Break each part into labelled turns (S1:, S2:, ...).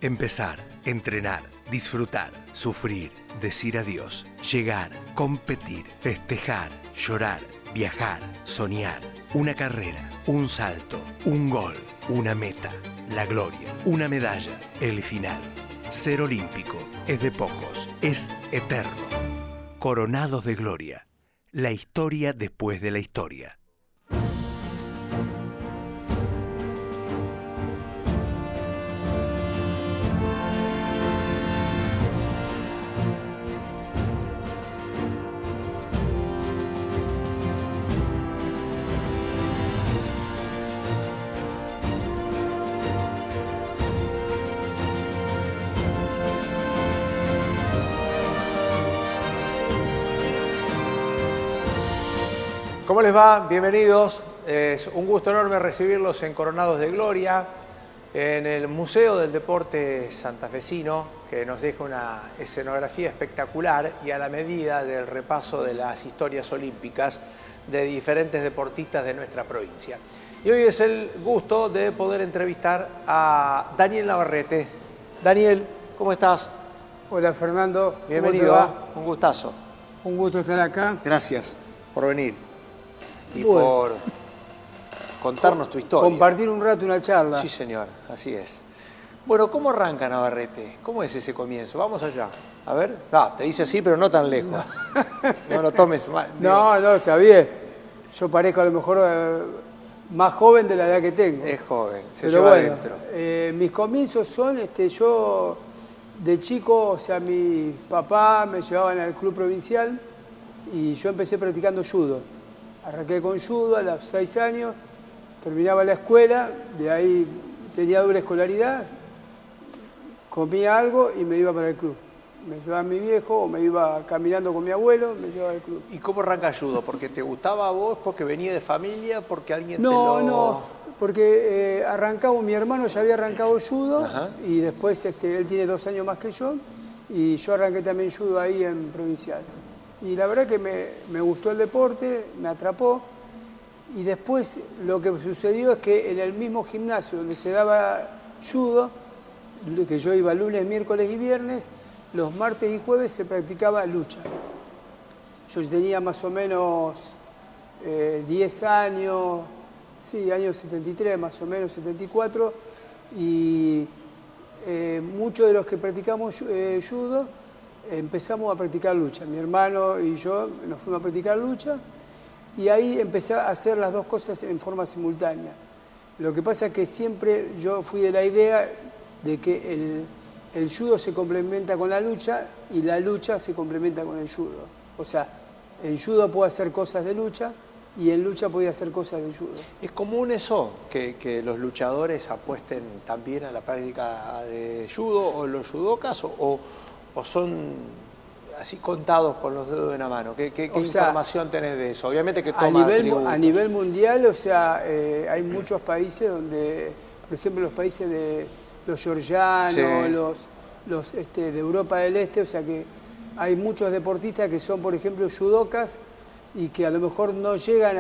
S1: Empezar, entrenar, disfrutar, sufrir, decir adiós, llegar, competir, festejar, llorar, viajar, soñar, una carrera, un salto, un gol, una meta, la gloria, una medalla, el final. Ser olímpico es de pocos, es eterno. Coronados de gloria, la historia después de la historia.
S2: ¿Cómo les va? Bienvenidos. Es un gusto enorme recibirlos en Coronados de Gloria, en el Museo del Deporte Santafesino, que nos deja una escenografía espectacular y a la medida del repaso de las historias olímpicas de diferentes deportistas de nuestra provincia. Y hoy es el gusto de poder entrevistar a Daniel Navarrete. Daniel, ¿cómo estás?
S3: Hola Fernando.
S2: Bienvenido, un gustazo.
S3: Un gusto estar acá.
S2: Gracias por venir. Y
S3: bueno,
S2: por contarnos tu historia.
S3: Compartir un rato una charla.
S2: Sí, señor, así es. Bueno, ¿cómo arranca Navarrete? ¿Cómo es ese comienzo? Vamos allá. A ver. Te dice así, pero no tan lejos. No lo tomes mal.
S3: No, está bien. Yo parezco a lo mejor más joven de la edad que tengo.
S2: Es joven, se
S3: pero
S2: lleva
S3: bueno,
S2: adentro.
S3: Mis comienzos son, yo de chico, o sea, mi papá me llevaban al club provincial y yo empecé practicando judo. Arranqué con judo a los 6 años, terminaba la escuela, de ahí tenía doble escolaridad, comía algo y me iba para el club. Me llevaba mi viejo o me iba caminando con mi abuelo, me llevaba al club.
S2: ¿Y cómo arranca judo? ¿Porque te gustaba a vos? ¿Porque venía de familia? ¿Porque alguien
S3: No, porque arrancamos, mi hermano ya había arrancado judo.
S2: Ajá.
S3: Y después él tiene 2 años más que yo y yo arranqué también judo ahí en provincial. Y la verdad que me gustó el deporte, me atrapó. Y después lo que sucedió es que en el mismo gimnasio donde se daba judo, que yo iba lunes, miércoles y viernes, los martes y jueves se practicaba lucha. Yo tenía más o menos 10 años, sí, años 73, más o menos 74, y muchos de los que practicamos judo empezamos a practicar lucha. Mi hermano y yo nos fuimos a practicar lucha y ahí empecé a hacer las dos cosas en forma simultánea. Lo que pasa es que siempre yo fui de la idea de que el judo se complementa con la lucha y la lucha se complementa con el judo. O sea, en judo puedo hacer cosas de lucha y en lucha podía hacer cosas de judo.
S2: ¿Es común eso, que los luchadores apuesten también a la práctica de judo o los judokas o son así contados con los dedos de una mano? ¿Qué información tenés de eso? Obviamente que toma
S3: a nivel mundial, o sea, hay muchos países donde, por ejemplo, los países de los georgianos, sí, los de Europa del Este, o sea que hay muchos deportistas que son, por ejemplo, judokas y que a lo mejor no llegan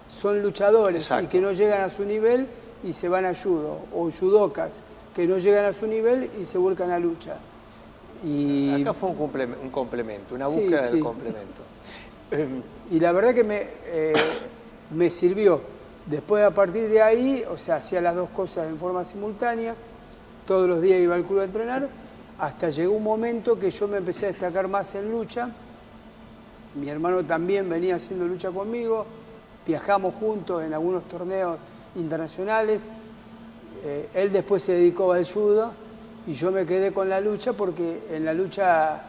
S3: son luchadores. Exacto. Y que no llegan a su nivel y se van a judo, o judokas que no llegan a su nivel y se vuelcan a lucha. Y
S2: acá fue un complemento, una búsqueda del complemento.
S3: Y la verdad que me sirvió. Después, a partir de ahí, o sea, hacía las dos cosas en forma simultánea. Todos los días iba al club a entrenar. Hasta llegó un momento que yo me empecé a destacar más en lucha. Mi hermano también venía haciendo lucha conmigo. Viajamos juntos en algunos torneos internacionales. Él después se dedicó al judo y yo me quedé con la lucha porque en la lucha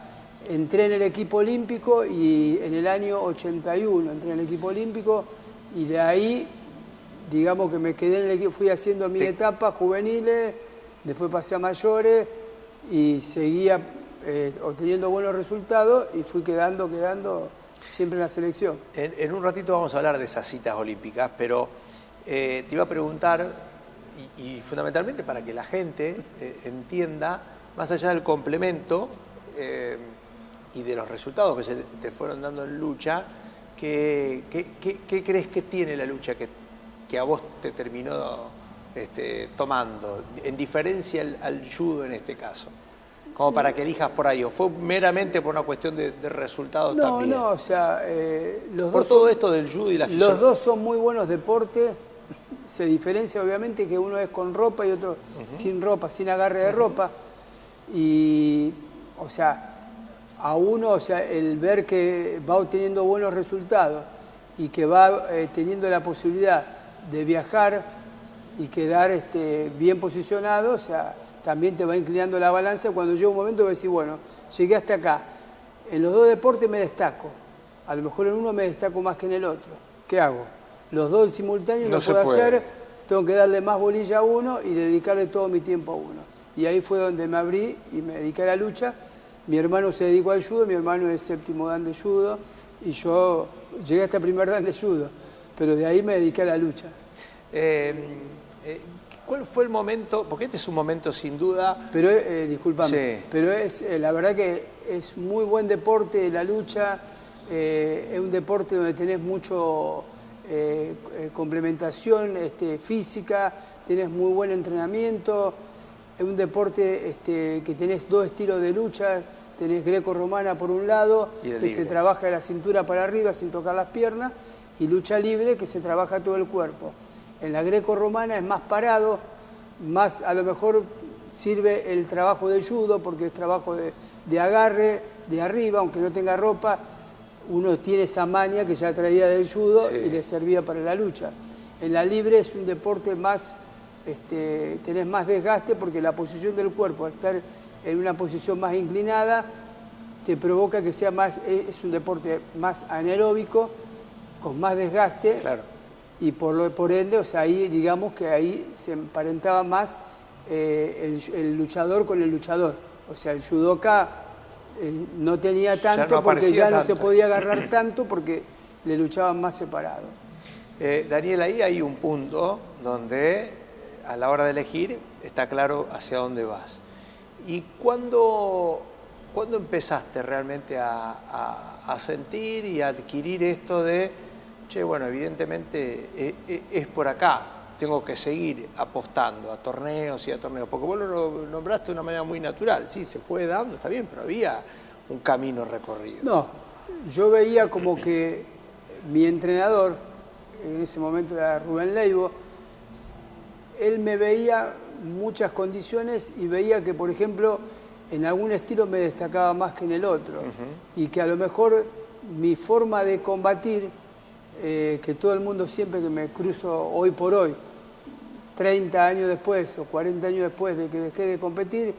S3: entré en el equipo olímpico y en el año 81 entré en el equipo olímpico y de ahí, digamos que me quedé en el equipo, fui haciendo mi etapa juveniles, después pasé a mayores y seguía obteniendo buenos resultados y fui quedando siempre en la selección.
S2: En un ratito vamos a hablar de esas citas olímpicas, pero te iba a preguntar, y fundamentalmente para que la gente entienda, más allá del complemento y de los resultados que se te fueron dando en lucha, ¿qué crees que tiene la lucha que a vos te terminó tomando en diferencia al judo en este caso? Como para que elijas por ahí, ¿o fue meramente por una cuestión de resultados también?
S3: No, o sea, los
S2: por
S3: dos
S2: todo esto del judo y la fisiología.
S3: Los dos son muy buenos deportes. Se diferencia obviamente que uno es con ropa y otro sin ropa, sin agarre de ropa. Y, o sea, a uno, o sea, el ver que va obteniendo buenos resultados y que va teniendo la posibilidad de viajar y quedar bien posicionado, o sea, también te va inclinando la balanza cuando llega un momento que decís, bueno, llegué hasta acá. En los dos deportes me destaco. A lo mejor en uno me destaco más que en el otro. ¿Qué hago? Los dos en simultáneo no puedo hacer, tengo que darle más bolilla a uno y dedicarle todo mi tiempo a uno. Y ahí fue donde me abrí y me dediqué a la lucha. Mi hermano se dedicó al judo, mi hermano es séptimo dan de judo y yo llegué hasta primer dan de judo, pero de ahí me dediqué a la lucha.
S2: ¿Cuál fue el momento? Porque este es un momento sin duda...
S3: Pero, discúlpame,
S2: sí.
S3: pero es la verdad que es muy buen deporte la lucha, es un deporte donde tenés mucho complementación física, tenés muy buen entrenamiento, es un deporte que tenés dos estilos de lucha, tenés greco-romana por un lado, que se trabaja de la cintura para arriba sin tocar las piernas, y lucha libre, que se trabaja todo el cuerpo. En la greco-romana es más parado, más a lo mejor sirve el trabajo de judo, porque es trabajo de agarre, de arriba, aunque no tenga ropa, uno tiene esa maña que ya traía del judo sí. Y le servía para la lucha. En la libre es un deporte más, tenés más desgaste porque la posición del cuerpo, al estar en una posición más inclinada, te provoca que sea más, es un deporte más anaeróbico, con más desgaste.
S2: Claro.
S3: Y por ende, o sea, ahí digamos que ahí se emparentaba más el luchador con el luchador. O sea, el judoka no tenía tanto
S2: no
S3: porque ya no
S2: tanto.
S3: se podía agarrar tanto porque le luchaban más separado.
S2: Daniel, ahí hay un punto donde a la hora de elegir está claro hacia dónde vas. ¿Y cuándo empezaste realmente a sentir y a adquirir esto de, che, bueno, evidentemente es por acá, tengo que seguir apostando a torneos y a torneos? Porque vos lo nombraste de una manera muy natural, sí, se fue dando, está bien, pero había un camino recorrido.
S3: No, yo veía como que mi entrenador, en ese momento era Rubén Leibo, él me veía muchas condiciones y veía que, por ejemplo, en algún estilo me destacaba más que en el otro. Y que a lo mejor mi forma de combatir, que todo el mundo siempre que me cruzo hoy por hoy, 30 años después o 40 años después de que dejé de competir,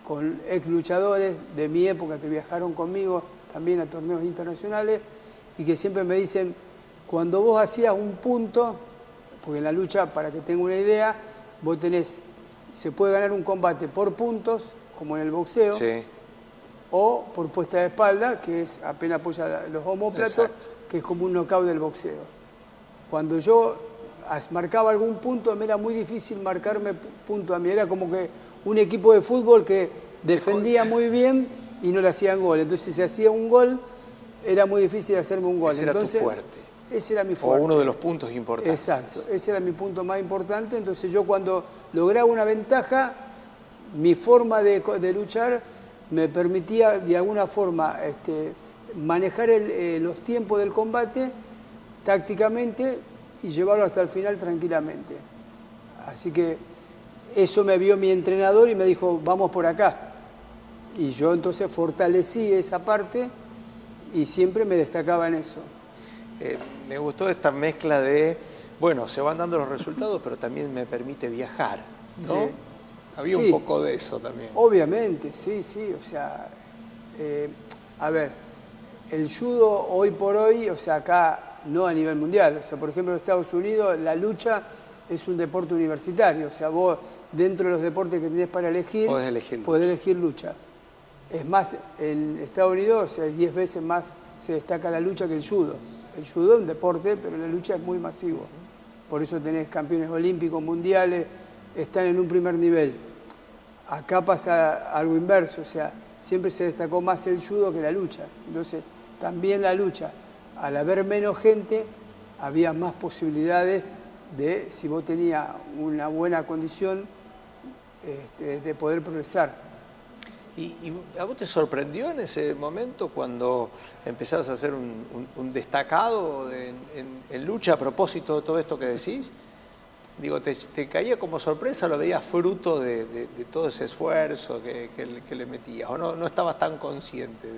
S3: con ex luchadores de mi época que viajaron conmigo también a torneos internacionales y que siempre me dicen, cuando vos hacías un punto, porque en la lucha, para que tenga una idea, vos tenés, se puede ganar un combate por puntos, como en el boxeo,
S2: sí.
S3: O por puesta de espalda, que es apenas apoya los omóplatos, exacto. Que es como un knockout del boxeo. Cuando yo marcaba algún punto, me era muy difícil marcarme punto a mí. Era como que un equipo de fútbol que defendía muy bien y no le hacían gol. Entonces, si se hacía un gol, era muy difícil hacerme un gol.
S2: Ese era tu fuerte.
S3: Ese era mi fuerte.
S2: O uno de los puntos importantes.
S3: Exacto, ese era mi punto más importante. Entonces, yo cuando lograba una ventaja, mi forma de luchar me permitía de alguna forma manejar los tiempos del combate tácticamente y llevarlo hasta el final tranquilamente. Así que eso me vio mi entrenador y me dijo, vamos por acá. Y yo entonces fortalecí esa parte y siempre me destacaba en eso.
S2: Me gustó esta mezcla de, bueno, se van dando los resultados, pero también me permite viajar, ¿no?
S3: Sí.
S2: Había un poco de eso también.
S3: Obviamente, sí, o sea, a ver, el judo hoy por hoy, o sea, acá no a nivel mundial, o sea, por ejemplo en Estados Unidos la lucha es un deporte universitario, o sea, vos dentro de los deportes que tenés para elegir, podés elegir lucha. Es más, en Estados Unidos, o sea, 10 veces más se destaca la lucha que el judo. El judo es un deporte, pero la lucha es muy masivo. Por eso tenés campeones olímpicos, mundiales, están en un primer nivel. Acá pasa algo inverso, o sea, siempre se destacó más el judo que la lucha. Entonces, también la lucha, al haber menos gente, había más posibilidades de si vos tenías una buena condición de poder progresar.
S2: ¿Y a vos te sorprendió en ese momento cuando empezabas a hacer un destacado en lucha a propósito de todo esto que decís? Digo, ¿te caía como sorpresa o lo veías fruto de todo ese esfuerzo que le metías? ¿O no estabas tan consciente?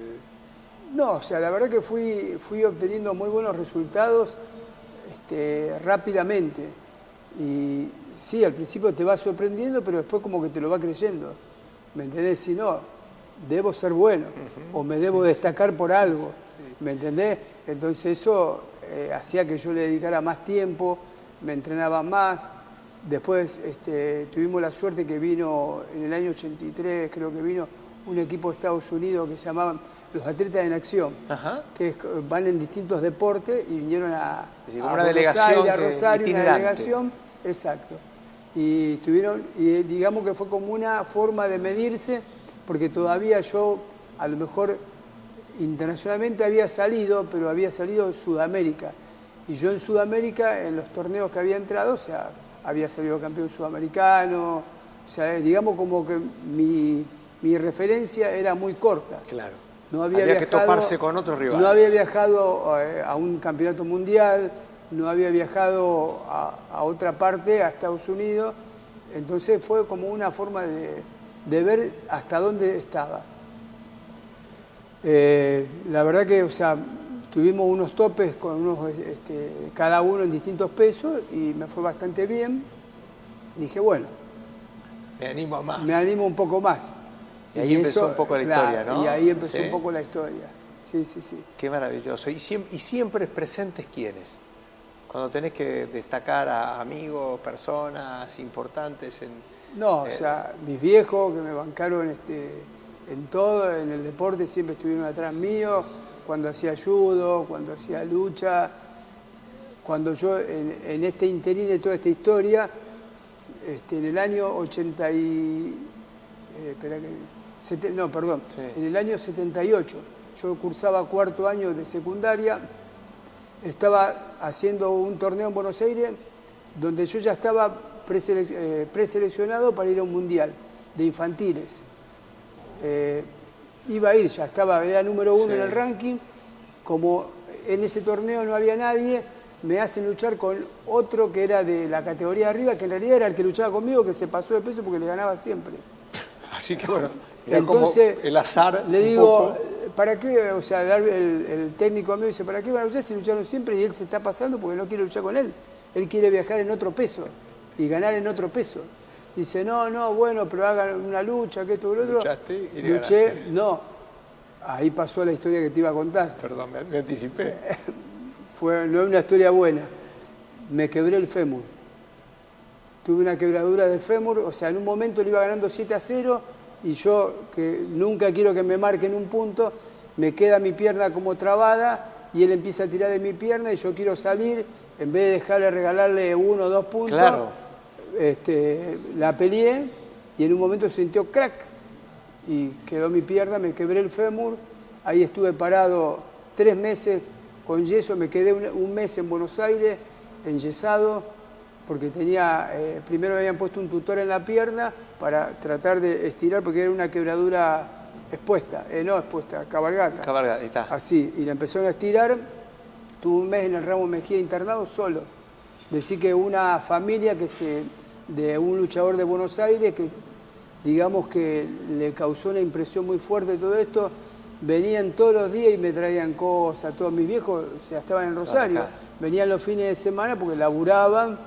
S3: No, o sea, la verdad que fui obteniendo muy buenos resultados rápidamente. Y sí, al principio te va sorprendiendo, pero después como que te lo va creyendo. ¿Me entendés? Si no, debo ser bueno o me debo destacar por algo. ¿Me entendés? Entonces eso hacía que yo le dedicara más tiempo, me entrenaba más. Después tuvimos la suerte que vino en el año 83, creo que vino un equipo de Estados Unidos que se llamaban los Atletas en Acción, que van en distintos deportes y vinieron a
S2: una delegación
S3: a Rosario,
S2: itinerante.
S3: una delegación, exacto. Y estuvieron, y digamos que fue como una forma de medirse, porque todavía yo, a lo mejor internacionalmente había salido, pero había salido en Sudamérica. Y yo en Sudamérica, en los torneos que había entrado, o sea, había salido campeón sudamericano, o sea, digamos como que mi referencia era muy corta.
S2: Claro.
S3: No había
S2: que toparse con otros rivales.
S3: No había viajado a un campeonato mundial, no había viajado a otra parte, a Estados Unidos. Entonces fue como una forma de ver hasta dónde estaba. La verdad que, o sea, tuvimos unos topes con unos, cada uno en distintos pesos y me fue bastante bien. Dije, bueno,
S2: me animo a más.
S3: Me animo un poco más.
S2: Y ahí empezó un poco la historia, ¿no?
S3: Y ahí empezó un poco la historia. Sí, sí, sí.
S2: Qué maravilloso. ¿Y siempre presentes quiénes? Cuando tenés que destacar a amigos, personas importantes en...
S3: No, o sea, mis viejos que me bancaron en todo, en el deporte, siempre estuvieron atrás mío, cuando hacía judo, cuando hacía lucha, cuando yo, en este interín de toda esta historia, en el año 80 y... en el año 78, yo cursaba cuarto año de secundaria, estaba haciendo un torneo en Buenos Aires donde yo ya estaba preseleccionado para ir a un mundial de infantiles. Iba a ir, ya estaba, era número 1 en el ranking. Como en ese torneo no había nadie, me hacen luchar con otro que era de la categoría de arriba, que en realidad era el que luchaba conmigo, que se pasó de peso porque le ganaba siempre.
S2: Así que bueno, era
S3: entonces,
S2: como el azar.
S3: Le digo, ¿para qué? O sea, el técnico mío dice, ¿para qué van a luchar si lucharon siempre? Y él se está pasando porque no quiere luchar con él. Él quiere viajar en otro peso y ganar en otro peso. Dice, no, bueno, pero hagan una lucha, que esto, lo otro.
S2: ¿Luchaste y le
S3: luché,
S2: ganaste?
S3: No. Ahí pasó la historia que te iba a contar.
S2: Perdón, me anticipé.
S3: No es una historia buena. Me quebré el fémur. Tuve una quebradura de fémur, o sea, en un momento le iba ganando 7-0 y yo, que nunca quiero que me marquen un punto, me queda mi pierna como trabada y él empieza a tirar de mi pierna y yo quiero salir, en vez de dejarle regalarle 1 o 2 puntos,
S2: claro.
S3: La peleé y en un momento se sintió crack y quedó mi pierna, me quebré el fémur, ahí estuve parado 3 meses con yeso, me quedé un mes en Buenos Aires, enyesado, porque tenía, primero me habían puesto un tutor en la pierna para tratar de estirar, porque era una quebradura expuesta, no expuesta, cabalgata.
S2: Cabalgata, ahí está.
S3: Así, y la empezaron a estirar, tuve un mes en el Ramos Mejía internado solo. Decir que una familia de un luchador de Buenos Aires que, digamos que le causó una impresión muy fuerte todo esto, venían todos los días y me traían cosas, todos mis viejos, o sea, estaban en Rosario, venían los fines de semana porque laburaban,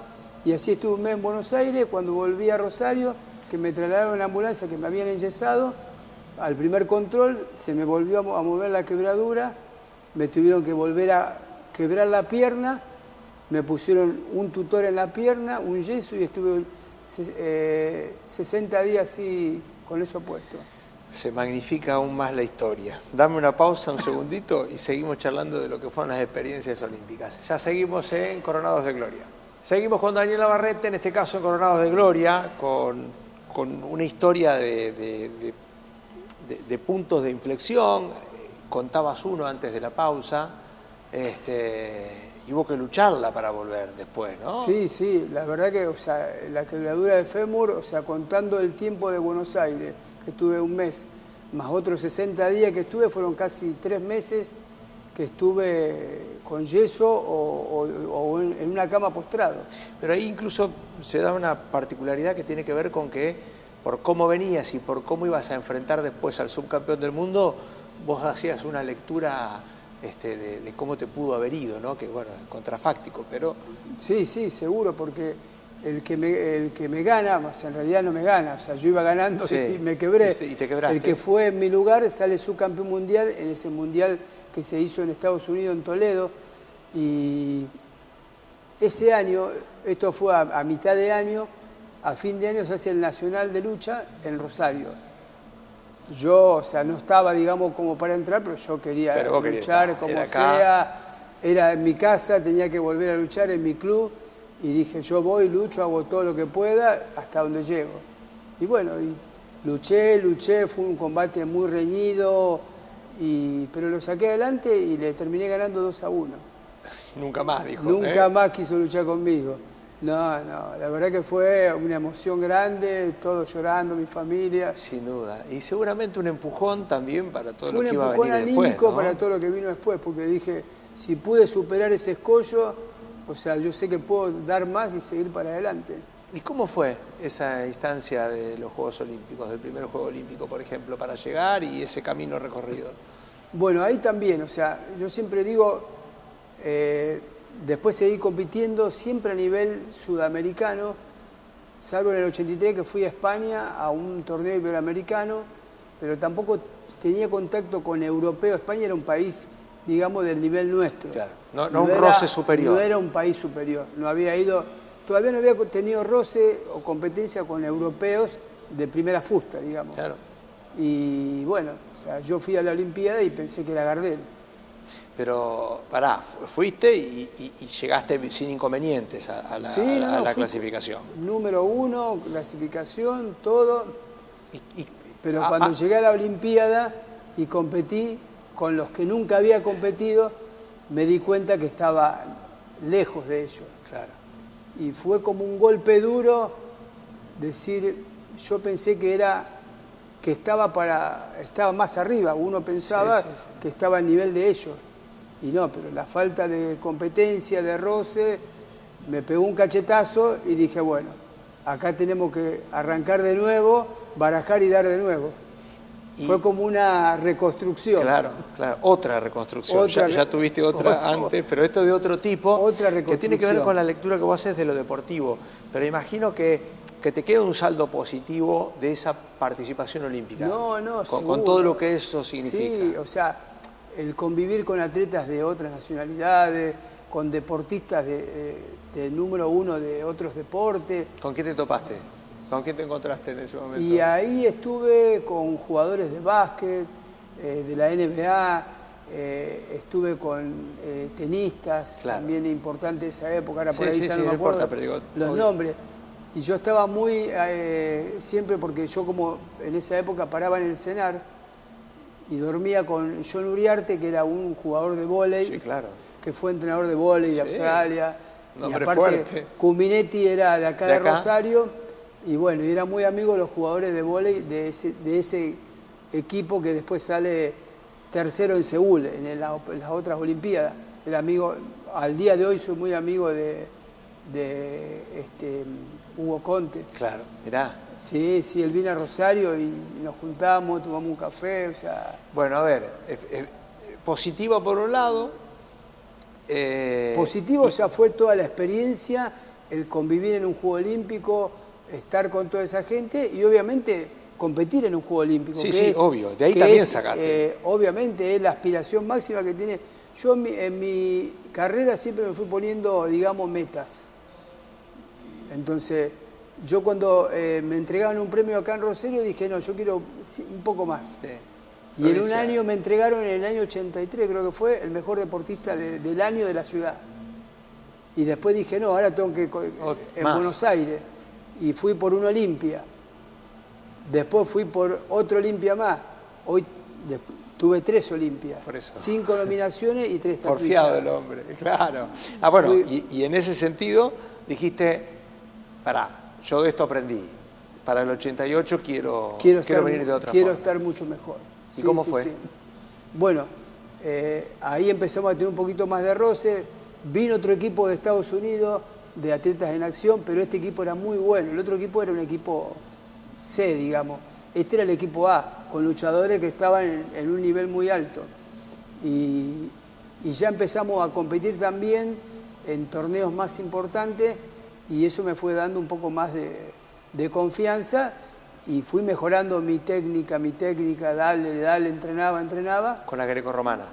S3: y así estuve un mes en Buenos Aires. Cuando volví a Rosario, que me trasladaron en la ambulancia, que me habían enyesado, al primer control se me volvió a mover la quebradura, me tuvieron que volver a quebrar la pierna, me pusieron un tutor en la pierna, un yeso y estuve 60 días así con eso puesto.
S2: Se magnifica aún más la historia. Dame una pausa, un segundito, y seguimos charlando de lo que fueron las experiencias olímpicas. Ya seguimos en Coronados de Gloria. Seguimos con Daniel Navarrete, en este caso en Coronados de Gloria, con una historia de puntos de inflexión. Contabas uno antes de la pausa. y hubo que lucharla para volver después, ¿no?
S3: Sí, sí, la verdad que, o sea, la quebradura de fémur, o sea, contando el tiempo de Buenos Aires, que estuve un mes, más otros 60 días que estuve, fueron casi 3 meses que estuve con yeso o en una cama postrado.
S2: Pero ahí incluso se da una particularidad que tiene que ver con que por cómo venías y por cómo ibas a enfrentar después al subcampeón del mundo, vos hacías una lectura de cómo te pudo haber ido, ¿no? Que bueno, contrafáctico, pero...
S3: Sí, sí, seguro, porque el que me gana, más en realidad no me gana, o sea, yo iba ganando y me quebré.
S2: Y te quebraste.
S3: El que fue en mi lugar sale subcampeón mundial en ese mundial que se hizo en Estados Unidos, en Toledo, y ese año, esto fue a mitad de año, a fin de año se hace el Nacional de Lucha en Rosario. Yo, o sea, no estaba, digamos, como para entrar, pero yo quería luchar como sea. Era en mi casa, tenía que volver a luchar en mi club, y dije, yo voy, lucho, hago todo lo que pueda, hasta donde llego. Y bueno, y luché, fue un combate muy reñido, pero lo saqué adelante y le terminé ganando 2-1.
S2: Nunca más, dijo.
S3: Nunca más quiso luchar conmigo. No, la verdad que fue una emoción grande, todos llorando, mi familia.
S2: Sin duda. Y seguramente un empujón también para todo lo que iba a venir después.
S3: Un empujón anímico para todo lo que vino después, porque dije, si pude superar ese escollo, o sea, yo sé que puedo dar más y seguir para adelante.
S2: ¿Y cómo fue esa instancia de los Juegos Olímpicos, del primer Juego Olímpico, por ejemplo, para llegar y ese camino recorrido?
S3: Bueno, ahí también, o sea, yo siempre digo, después seguí compitiendo siempre a nivel sudamericano, salvo en el 83 que fui a España a un torneo iberoamericano, pero tampoco tenía contacto con europeo. España era un país, digamos, del nivel nuestro.
S2: Claro, no un roce superior.
S3: No era un país superior, no había ido, todavía no había tenido roce o competencia con europeos de primera fusta, digamos.
S2: Claro.
S3: Y bueno, o sea, yo fui a la Olimpiada y pensé que era Gardel.
S2: Pero, fuiste y llegaste sin inconvenientes a la clasificación.
S3: Número 1, clasificación, todo. Pero cuando llegué a la Olimpiada y competí con los que nunca había competido, me di cuenta que estaba lejos de ellos.
S2: Claro.
S3: Y fue como un golpe duro decir, yo pensé que estaba más arriba, uno pensaba que estaba al nivel de ellos. Y no, pero la falta de competencia, de roce, me pegó un cachetazo y dije, bueno, acá tenemos que arrancar de nuevo, barajar y dar de nuevo. Fue como una reconstrucción.
S2: Claro, otra reconstrucción. Ya tuviste otra antes, pero esto de otro tipo,
S3: otra reconstrucción,
S2: que tiene que ver con la lectura que vos haces de lo deportivo. Pero imagino que te queda un saldo positivo de esa participación olímpica.
S3: No,
S2: con todo lo que eso significa.
S3: Sí, o sea, el convivir con atletas de otras nacionalidades, con deportistas de número 1 de otros deportes.
S2: ¿Con quién te topaste? ¿Con quién te encontraste en ese momento?
S3: Y ahí estuve con jugadores de básquet, de la NBA, estuve con tenistas, también importantes de esa época, ahora por ahí ya no me acuerdo los nombres. Y yo estaba muy, siempre porque yo como en esa época paraba en el CENAR y dormía con John Uriarte, que era un jugador de vóley, que fue entrenador de vóley de Australia.
S2: Y
S3: aparte,
S2: fuerte.
S3: Cuminetti era de acá de Rosario, y bueno, y era muy amigo de los jugadores de vóley de ese equipo que después sale tercero en Seúl, en las otras Olimpiadas. Era amigo, al día de hoy soy muy amigo de Hugo Conte.
S2: Claro, mirá.
S3: Sí, él vino a Rosario y nos juntamos, tomamos un café, o sea...
S2: Bueno, a ver, positivo por un lado...
S3: positivo ya fue toda la experiencia, el convivir en un Juego Olímpico, estar con toda esa gente y obviamente competir en un Juego Olímpico.
S2: Sí, obvio, de ahí también sacaste.
S3: Obviamente es la aspiración máxima que tiene. Yo en mi carrera siempre me fui poniendo, digamos, metas. Entonces, yo cuando me entregaban un premio acá en Rosario dije, no, yo quiero un poco más. Sí. Y en un año me entregaron, en el año 83 creo que fue, el mejor deportista del año de la ciudad. Y después dije, no, ahora tengo que en Buenos Aires. Y fui por una Olimpia. Después fui por otro Olimpia más. Hoy Tuve 3 Olimpiadas,
S2: Por eso.
S3: 5 nominaciones y 3
S2: Porfiado
S3: estatuillas.
S2: el hombre, claro. Ah, bueno, y en ese sentido dijiste, pará, yo de esto aprendí. Para el 88 quiero venir de otra
S3: quiero
S2: forma.
S3: estar mucho mejor.
S2: ¿Y cómo fue?
S3: Bueno, ahí empezamos a tener un poquito más de roce. Vino otro equipo de Estados Unidos, de atletas en acción, pero este equipo era muy bueno. El otro equipo era un equipo C, digamos. Este era el equipo A, con luchadores que estaban en un nivel muy alto. Y ya empezamos a competir también en torneos más importantes y eso me fue dando un poco más de confianza y fui mejorando mi técnica, dale, entrenaba.
S2: Con la grecorromana.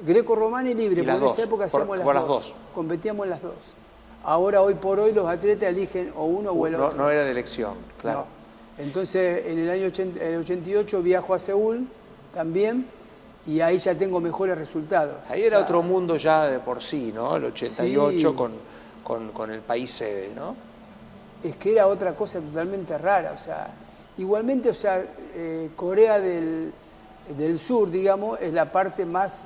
S3: Greco-romana y libre,
S2: ¿Y las
S3: porque en
S2: dos?
S3: esa época hacíamos
S2: Por
S3: las
S2: las
S3: dos.
S2: dos.
S3: Competíamos en las dos. Ahora, hoy por hoy, los atletas eligen o uno o el otro.
S2: No era de elección, claro.
S3: No. Entonces, en el año 88 viajo a Seúl también y ahí ya tengo mejores resultados.
S2: Ahí era otro mundo ya de por sí, ¿no? El 88
S3: Sí.
S2: con el país sede, ¿no?
S3: Es que era otra cosa totalmente rara, o sea, igualmente, o sea, Corea del Sur, digamos, es la parte más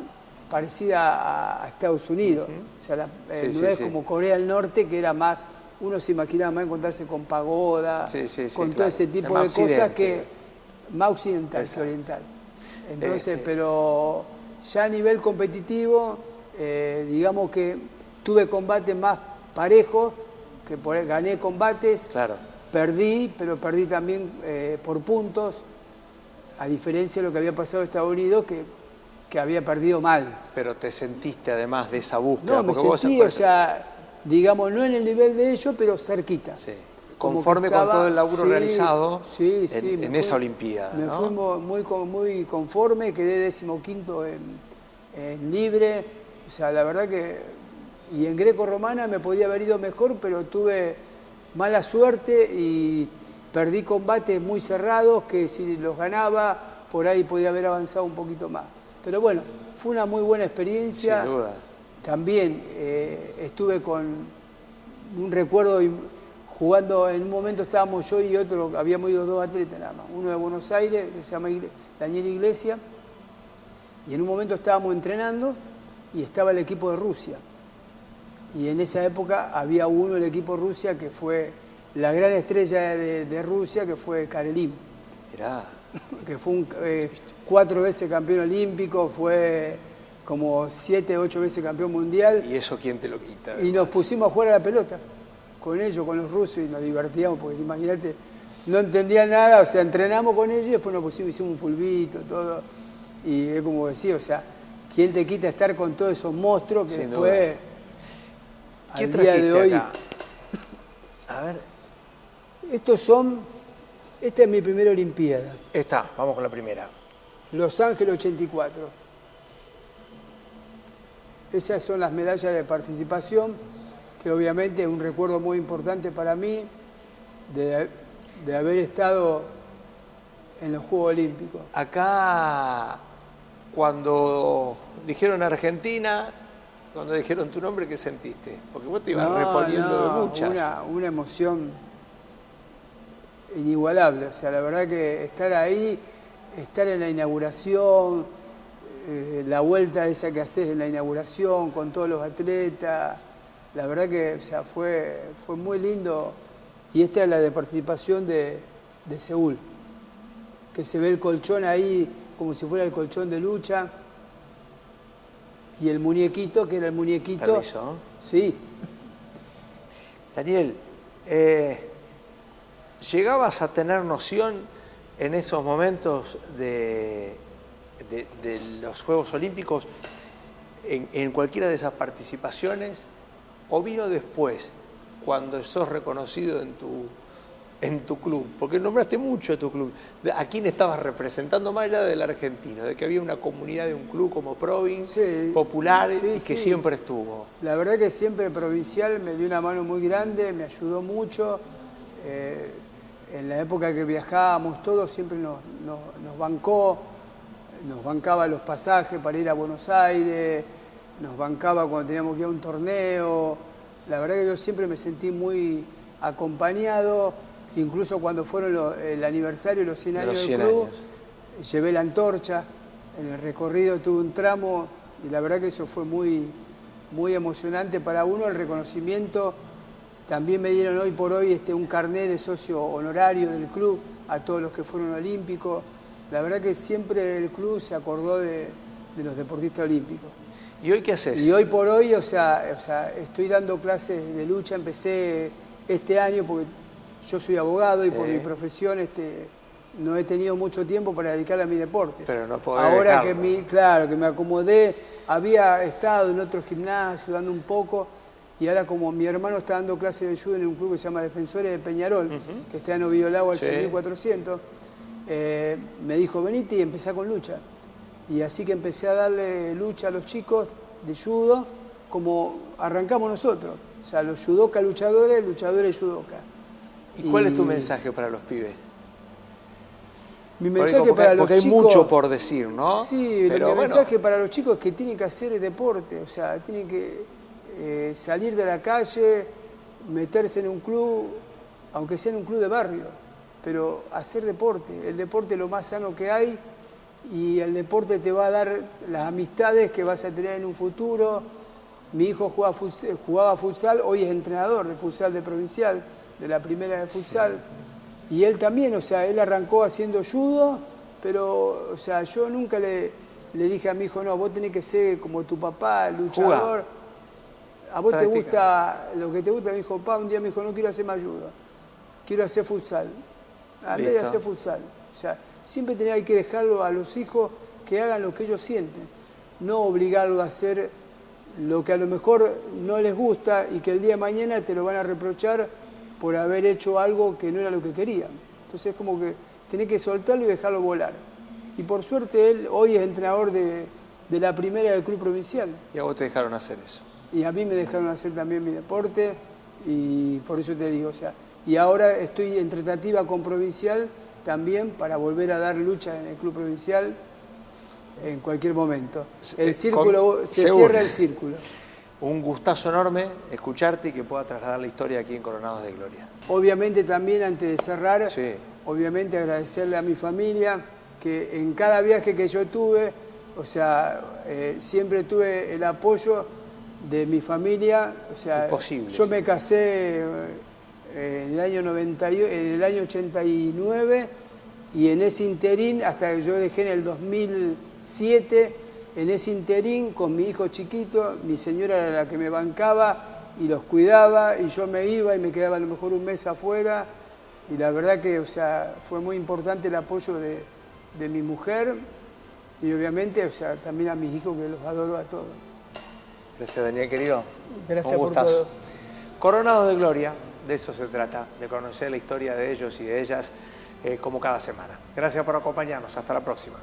S3: parecida a Estados Unidos. O sea, no es como Corea del Norte, que era más, uno se imaginaba más encontrarse con pagoda, con todo
S2: claro.
S3: ese tipo de
S2: Más
S3: cosas
S2: occidente.
S3: que más occidental que oriental. Entonces, pero ya a nivel competitivo, digamos que tuve combates más parejos, que gané combates,
S2: Claro.
S3: perdí, pero perdí también por puntos, a diferencia de lo que había pasado en Estados Unidos, que había perdido mal.
S2: Pero te sentiste además de esa búsqueda.
S3: No, me
S2: porque vos,
S3: sentí, o sea, digamos, no en el nivel de ellos, pero cerquita.
S2: Sí.
S3: Como
S2: Conforme
S3: que estaba,
S2: con todo el laburo
S3: sí,
S2: realizado
S3: sí,
S2: en esa Olimpiada,
S3: me
S2: ¿no?
S3: fui muy conforme, quedé 15º en libre, o sea, la verdad que... Y en greco-romana me podía haber ido mejor, pero tuve mala suerte y perdí combates muy cerrados que si los ganaba, por ahí podía haber avanzado un poquito más. Pero bueno, fue una muy buena experiencia.
S2: Sin duda.
S3: También estuve con un recuerdo jugando, en un momento estábamos yo y otro, habíamos ido 2 atletas nada más, uno de Buenos Aires, que se llama Daniel Iglesias, y en un momento estábamos entrenando y estaba el equipo de Rusia. Y en esa época había uno del equipo de Rusia que fue la gran estrella de Rusia, que fue Karelin.
S2: Mirá.
S3: Que fue 4 veces campeón olímpico, fue como 7, 8 veces campeón mundial.
S2: ¿Y eso quién te lo quita?
S3: Y nos pusimos a jugar a la pelota con ellos, con los rusos, y nos divertíamos, porque imagínate, no entendía nada, o sea, entrenamos con ellos y después nos pusimos, hicimos un fulbito, todo. Y es como decía, o sea, ¿quién te quita estar con todos esos monstruos que
S2: Sin
S3: después,
S2: duda. ¿Qué
S3: al día de hoy...
S2: acá? A ver.
S3: Esta es mi primera Olimpiada.
S2: Vamos con la primera.
S3: Los Ángeles 84. Esas son las medallas de participación, que obviamente es un recuerdo muy importante para mí de haber estado en los Juegos Olímpicos.
S2: Acá, cuando dijeron Argentina, cuando dijeron tu nombre, ¿qué sentiste? Porque vos te ibas reponiendo de muchas.
S3: Una emoción inigualable. O sea, la verdad que estar ahí, estar en la inauguración, la vuelta esa que haces en la inauguración con todos los atletas, la verdad que, o sea, fue muy lindo. Y esta es la de participación de Seúl, que se ve el colchón ahí como si fuera el colchón de lucha. Y el muñequito, que era el muñequito...
S2: Permiso.
S3: Sí.
S2: Daniel, ¿llegabas a tener noción en esos momentos de los Juegos Olímpicos en cualquiera de esas participaciones? ¿O vino después, cuando sos reconocido en tu club? Porque nombraste mucho a tu club. ¿A quién estabas representando más allá del argentino? De que había una comunidad de un club como Province, popular, y que siempre estuvo.
S3: La verdad que siempre el Provincial me dio una mano muy grande, me ayudó mucho. En la época que viajábamos todos siempre nos bancaba los pasajes para ir a Buenos Aires, nos bancaba cuando teníamos que ir a un torneo. La verdad que yo siempre me sentí muy acompañado. Incluso cuando fueron el aniversario de los 100 años del club, llevé la antorcha en el recorrido tuve un tramo y la verdad que eso fue muy emocionante para uno, el reconocimiento. También me dieron hoy por hoy un carnet de socio honorario del club a todos los que fueron olímpicos. La verdad que siempre el club se acordó de los deportistas olímpicos.
S2: ¿Y hoy qué haces?
S3: Y hoy por hoy, o sea, estoy dando clases de lucha, empecé este año porque yo soy abogado y por mi profesión no he tenido mucho tiempo para dedicarle a mi deporte.
S2: Pero no puedo
S3: ahora
S2: dejarlo.
S3: Claro, que me acomodé, había estado en otro gimnasio dando un poco y ahora como mi hermano está dando clases de judo en un club que se llama Defensores de Peñarol, que está en Ovidio Lago al 6400, me dijo, venite y empezá con lucha. Y así que empecé a darle lucha a los chicos de judo, como arrancamos nosotros. O sea, los judoka luchadores, luchadores judoka.
S2: ¿Y cuál es tu mensaje para los pibes?
S3: Mi mensaje para los chicos...
S2: Porque hay mucho por decir, ¿no?
S3: Sí, pero mi mensaje para los chicos es que tienen que hacer deporte. O sea, tienen que salir de la calle, meterse en un club, aunque sea en un club de barrio, pero hacer deporte. El deporte es lo más sano que hay y el deporte te va a dar las amistades que vas a tener en un futuro. Mi hijo jugaba futsal, hoy es entrenador de futsal de provincial, de la primera de futsal. Y él también, o sea, él arrancó haciendo judo, pero, o sea, yo nunca le dije a mi hijo, no, vos tenés que ser como tu papá, luchador. A vos te gusta, lo que te gusta, me dijo, papá, un día me dijo, no quiero hacer más judo, quiero hacer futsal. Andá y hacer futsal. O sea, siempre hay que dejarlo a los hijos que hagan lo que ellos sienten, no obligarlos a hacer lo que a lo mejor no les gusta y que el día de mañana te lo van a reprochar por haber hecho algo que no era lo que querían. Entonces es como que tenés que soltarlo y dejarlo volar. Y por suerte él hoy es entrenador de la primera del club provincial.
S2: Y a vos te dejaron hacer eso.
S3: Y a mí me dejaron hacer también mi deporte y por eso te digo, o sea, y ahora estoy en tratativa con Provincial también para volver a dar lucha en el club provincial en cualquier momento. El círculo, se cierra el círculo.
S2: Un gustazo enorme escucharte y que pueda trasladar la historia aquí en Coronados de Gloria.
S3: Obviamente también, antes de cerrar, obviamente agradecerle a mi familia, que en cada viaje que yo tuve, o sea, siempre tuve el apoyo de mi familia. O sea, yo me casé en el año 89 y en ese interín, hasta que yo dejé en el 2007, en ese interín con mi hijo chiquito, mi señora era la que me bancaba y los cuidaba y yo me iba y me quedaba a lo mejor un mes afuera y la verdad que, o sea, fue muy importante el apoyo de mi mujer y obviamente, o sea, también a mis hijos que los adoro a todos.
S2: Gracias, Daniel, querido.
S3: Gracias por todo.
S2: Coronados de Gloria, de eso se trata, de conocer la historia de ellos y de ellas como cada semana. Gracias por acompañarnos. Hasta la próxima.